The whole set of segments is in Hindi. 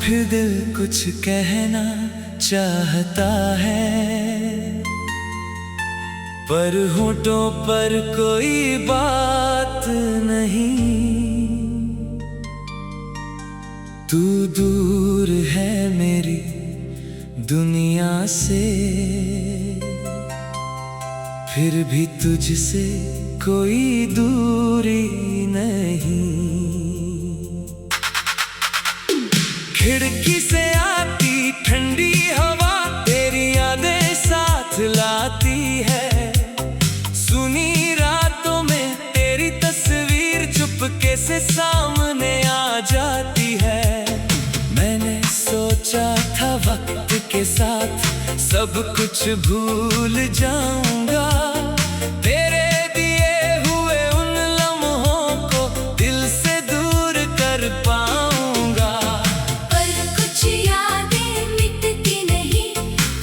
फिर दिल कुछ कहना चाहता है, पर होठों पर कोई बात नहीं। तू दूर है मेरी दुनिया से, फिर भी तुझसे कोई दूरी नहीं। खिड़की से आती ठंडी हवा तेरी यादें साथ लाती है। सुनी रातों में तेरी तस्वीर चुपके से सामने आ जाती है। मैंने सोचा था वक्त के साथ सब कुछ भूल जाऊंगा, तेरे दिए हुए उन लम्हों को दिल से दूर कर पाऊंगा। पर कुछ यादें मिटती नहीं,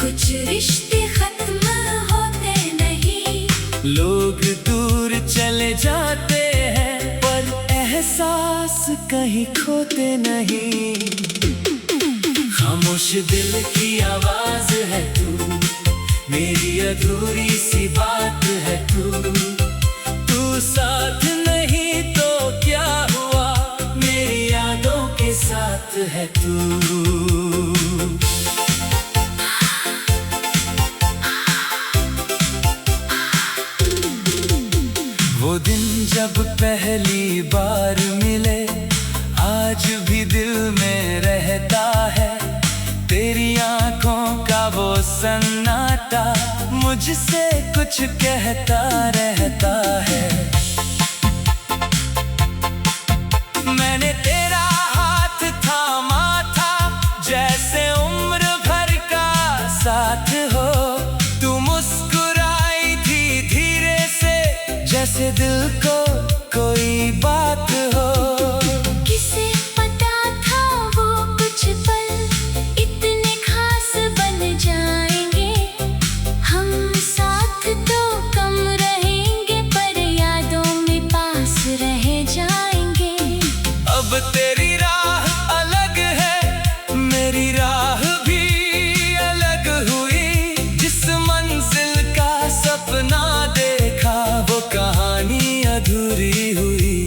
कुछ रिश्ते खत्म होते नहीं। लोग दूर चले जाते हैं पर एहसास कहीं खोते नहीं। खामोश दिल की आवाज है तू, मेरी अधूरी सी बात है तू साथ नहीं तो क्या हुआ, मेरी यादों के साथ है तू। वो दिन जब पहली बार मिले आज भी दिल में रहता है। तेरी आंखों का वो सन्नाटा मुझसे कुछ कहता रहता है। मैंने तेरा हाथ थामा था जैसे उम्र भर का साथ हो। तू मुस्कुराई थी धीरे से जैसे दिल को कोई बात हो। किसे पता था वो कुछ पल इतने खास बन जाएंगे। हम साथ तो कम रहेंगे पर यादों में पास रह जाएंगे। अब तेरी राह अलग है, मेरी राह भी अलग हुई। जिस मंजिल का सपना देखा वो कहानी अधूरी हुई।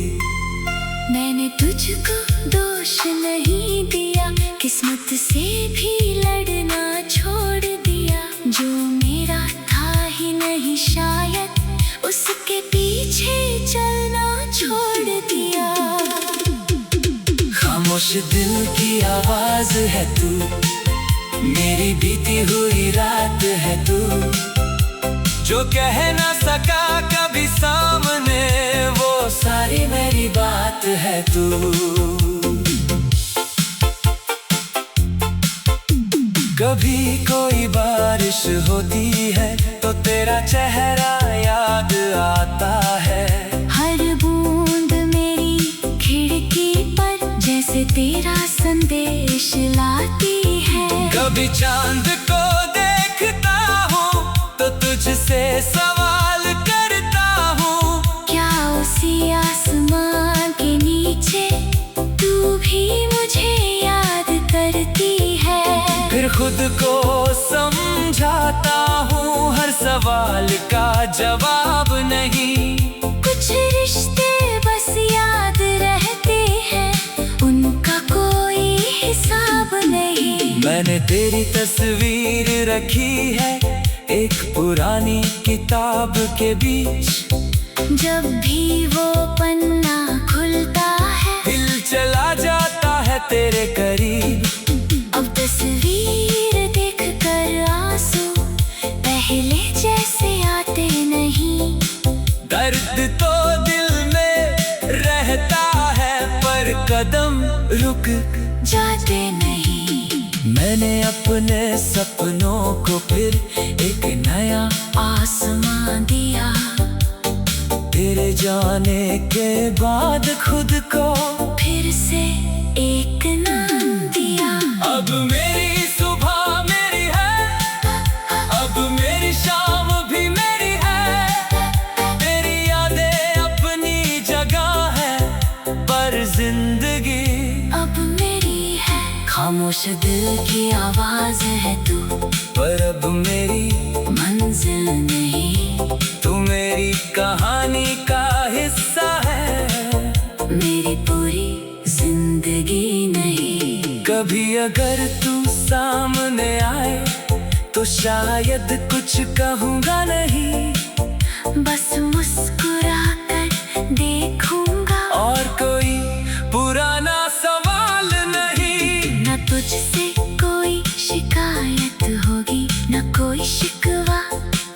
मैंने तुझको दोष नहीं दिया, किस्मत से भी लड़ना छोड़ दिया। जो मेरा था ही नहीं शायद उसके पीछे चलना छोड़ दिया। खामोश दिल की आवाज है तू, मेरी बीती हुई रात है तू। जो कह ना सका कभी सामने वो सारी मेरी बात है तू। कभी कोई बारिश होती है तो तेरा चेहरा याद आता है। हर बूंद मेरी खिड़की पर जैसे तेरा संदेश लाती है। कभी चांद को देखता हूँ तो तुझसे सवाल करता हूँ, क्या उसी आसमान के नीचे तू भी मुझे याद करती है। फिर खुद को समझाता हूँ हर सवाल का जवाब नहीं। कुछ रिश्ते बस याद रहते हैं, उनका कोई हिसाब नहीं। मैंने तेरी तस्वीर रखी है एक पुरानी किताब के बीच। जब भी वो पन्ना खुलता है दिल चला जाता है तेरे करीब। अब तस्वीर देखकर आंसू पहले जैसे आते नहीं। दर्द तो दिल में रहता है पर कदम रुक जाते नहीं। मैंने अपने सपनों को फिर एक नया आसमां दिया। तेरे जाने के बाद खुद को फिर से एक नाम दिया। अब मेरी सुबह मेरी है, अब मेरी शाम भी मेरी है। तेरी यादें अपनी जगह है पर जिंदगी अब मेरी है। खामोश दिल की आवाज है तू, पर अब मेरी मंजिल नहीं। तू मेरी कहानी का हिस्सा है, मेरी पूरी जिंदगी नहीं। कभी अगर तू सामने आए तो शायद कुछ कहूँगा नहीं, बस मुस्कुरा कर देखूंगा। और कोई पुराना सवाल नहीं। न तुझसे कोई शिकायत होगी, न कोई शिकवा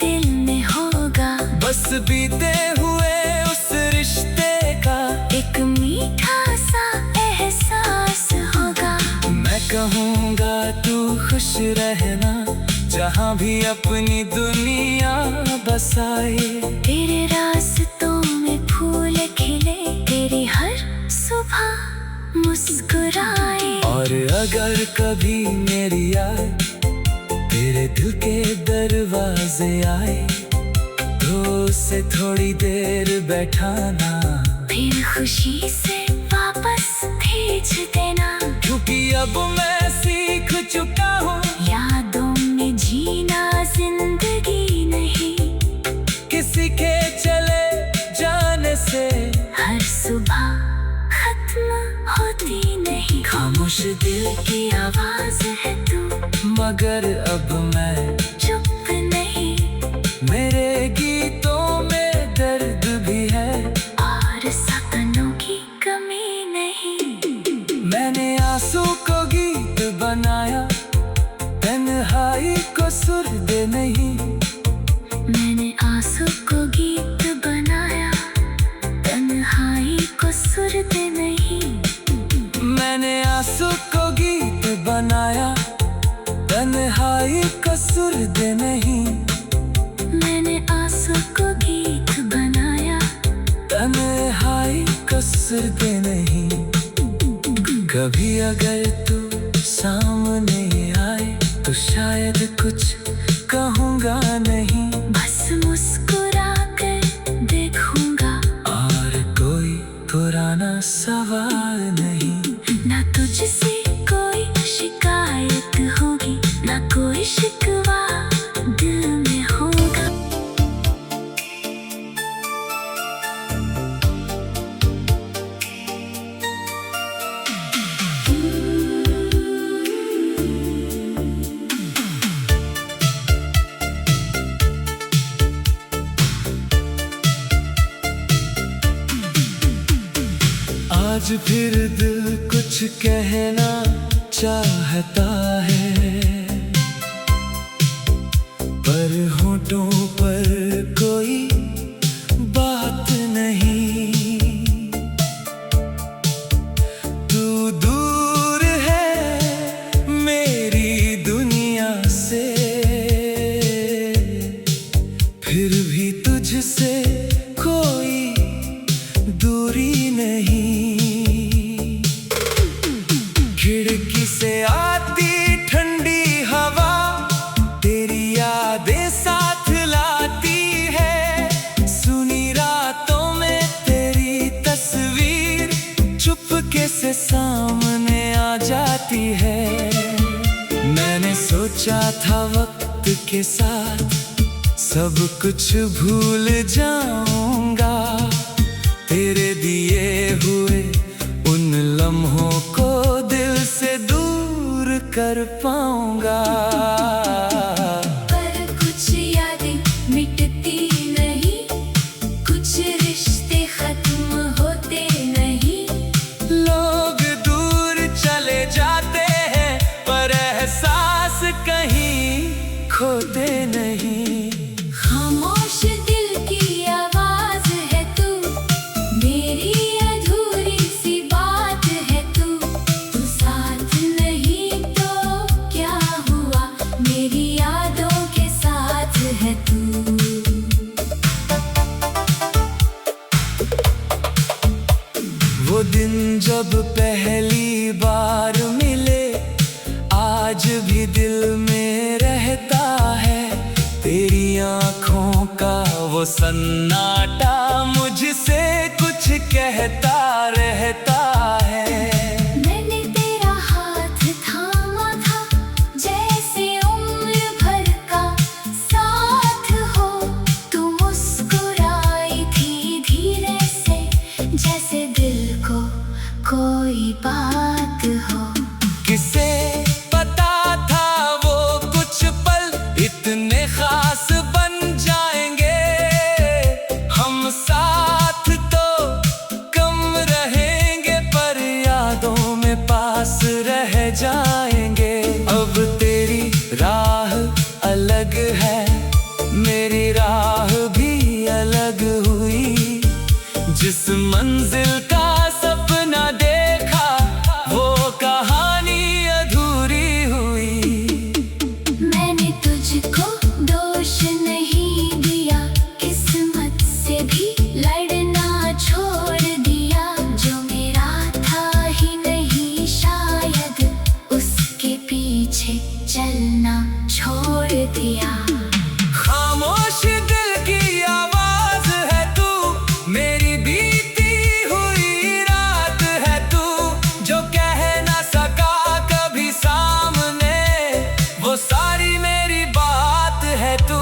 दिल में होगा। बस बीते हुए उस रिश्ते का एक मीठा सा एहसास होगा। मैं कहूँगा तू खुश रहना, जहाँ भी अपनी दुनिया बसाए। तेरे रास्तों में फूल खिले, तेरी हर सुबह मुस्कुराए। और अगर कभी मेरी याद तेरे दिल के दरवाजे आए, तो उसे थोड़ी देर बैठाना, फिर खुशी से वापस भेज देना। क्योंकि अब मैं सीख चुका हूँ यादों में जीना जिंदगी नहीं। किसी के चले जाने से हर सुबह खत्म होती नहीं। खामोश दिल की आवाज है तू, मगर अब मैं चुप नहीं। मेरे गीतों में दर्द भी है और सपनों की कमी नहीं। मैंने आंसू को गीत बनाया, तन्हाई को सुर दे नहीं। मैंने आंसू को गीत बनाया, तन्हाई को सुर दे नहीं। मैंने आंसू को गीत बनाया, तन्हाई को सुर दे नहीं। मैंने आंसू को गीत बनाया, तन्हाई को सुर दे नहीं। कभी अगर तू सामने आए तो शायद कुछ कहूँगा नहीं, बस मुस्कुरा कर देखूंगा। और कोई पुराना सवाल नहीं। ना तुझसे कोई शिकायत होगी, ना कोई शिकवा दिल में होगा। आज फिर दिल कुछ कहना चाहता है, पर होठों पर कोई बात नहीं। तू दूर है मेरी दुनिया से, फिर भी तुझसे कोई दूरी नहीं। खिड़की से आती ठंडी हवा तेरी यादें साथ लाती है। सुनी रातों में तेरी तस्वीर चुपके से सामने आ जाती है। मैंने सोचा था वक्त के साथ सब कुछ भूल जाऊंगा, तेरे दिए हुए उन लम्हों को दिल से दूर कर पाऊंगा। पर कुछ यादें मिटती नहीं, कुछ रिश्ते खत्म होते नहीं। लोग दूर चले जाते हैं, पर एहसास कहीं खोते नहीं। खामोश दिल की आवाज है तू, मेरी अधूरी सी बात है तू। तू साथ नहीं तो क्या हुआ, मेरी यादों के साथ है तू। वो दिन जब पहली बार मिले आज भी दिल में रहता है। तेरी आँखों का वो सन्नाटा मुझसे कुछ कहता रहता है। मैंने तेरा हाथ थाम जिस मंजिल का सपना देखा वो कहानी अधूरी हुई। मैंने तुझको दोष नहीं दिया, किस्मत से भी लड़ना छोड़ दिया। जो मेरा था ही नहीं शायद, उसके पीछे चलना छोड़ दिया। खामोश दिल की आवाज है तू, मेरी बीती हुई रात है तू। जो कह ना सका कभी सामने, वो सारी मेरी बात है तू।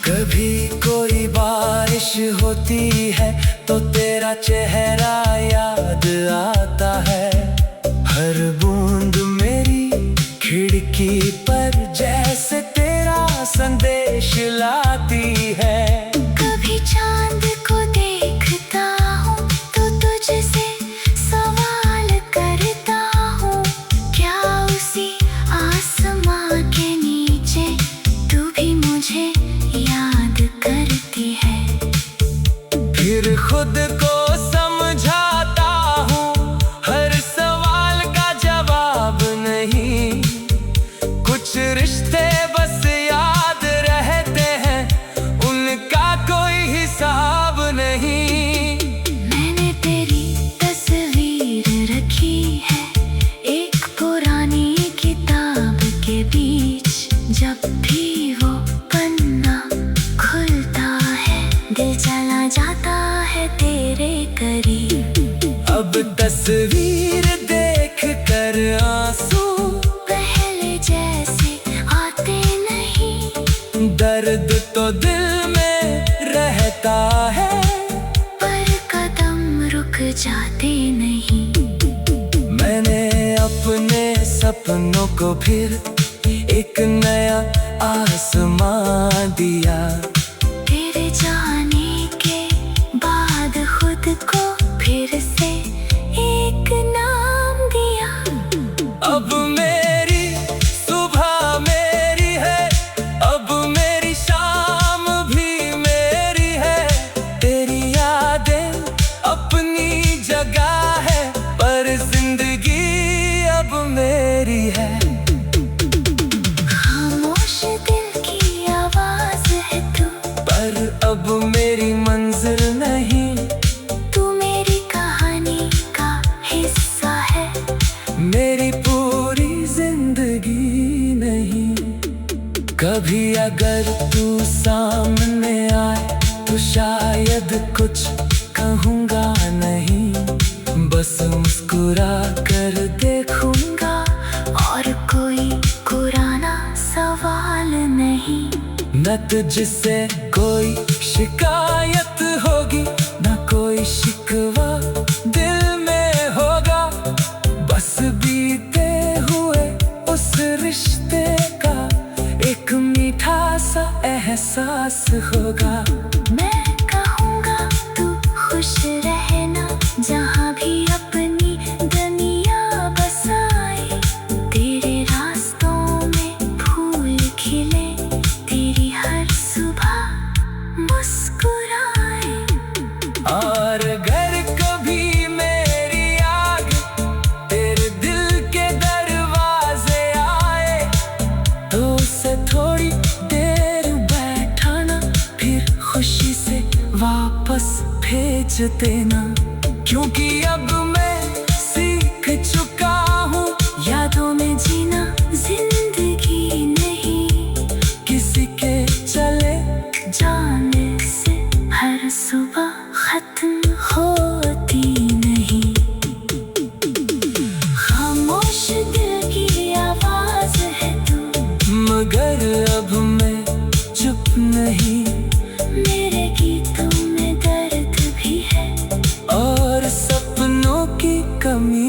कभी कोई बारिश होती है तो तेरा चेहरा याद आता है। हर बूंद मेरी खिड़की पर जैसे तेरा संदेश लाती है। कभी चांद को देखता हूँ तो तुझसे सवाल करता हूँ, क्या उसी आसमां के नीचे तू भी मुझे याद करती है। फिर खुद को समझाता हूँ हर सवाल का जवाब नहीं। कुछ रिश्ते बस याद रहते हैं, उनका कोई हिसाब नहीं। मैंने तेरी तस्वीर रखी है एक पुरानी किताब के बीच। जब भी वो पन्ना खुलता है, दिल चला जाता है तेरे करीब। अब तस्वीर देख कर आंसू पहले जैसे आते नहीं, दर्द तो दिल में रहता है, पर कदम रुक जाते नहीं। मैंने अपने सपनों को फिर एक नया आसमां दिया। तेरे जाने के बाद खुद को फिर से एक नाम दिया। अब मेरी सुबह मेरी है, अब मेरी शाम भी मेरी है। तेरी यादें अपनी जगह है, पर जिंदगी अब मेरी है। खामोश दिल की आवाज है तू, पर अब मेरी मंजिल नहीं। तू मेरी कहानी का हिस्सा है, मेरी पूरी जिंदगी नहीं। कभी अगर तू सामने आए तो शायद कुछ कहूँगा नहीं, बस मुस्कुरा कर देखूंगा और कोई पुराना सवाल नहीं। न तुझसे कोई शिकायत होगी, न कोई शिकवा दिल में होगा। बस बीते हुए उस रिश्ते का एक मीठा सा एहसास होगा। मैं कहूँगा तू खुश रहना, जहाँ भी अपनी दुनिया बसाए। तेरे रास्तों में फूल खिले, तेरी हर सुबह मुस्कुराए। और अगर कभी मेरी आग तेरे दिल के दरवाजे आए, तो उसे थोड़ी देर बैठाना, फिर खुशी से वापस भेज देना। क्योंकि अब मैं सीख चुका हूँ यादों में जीना जिंदगी नहीं। किसी के चले जाने से हर सुबह खत्म होती नहीं। खामोश दिल की आवाज है तू, मगर अब मैं चुप नहीं। मेरे गीतों में दर्द भी है, और सपनों की कमी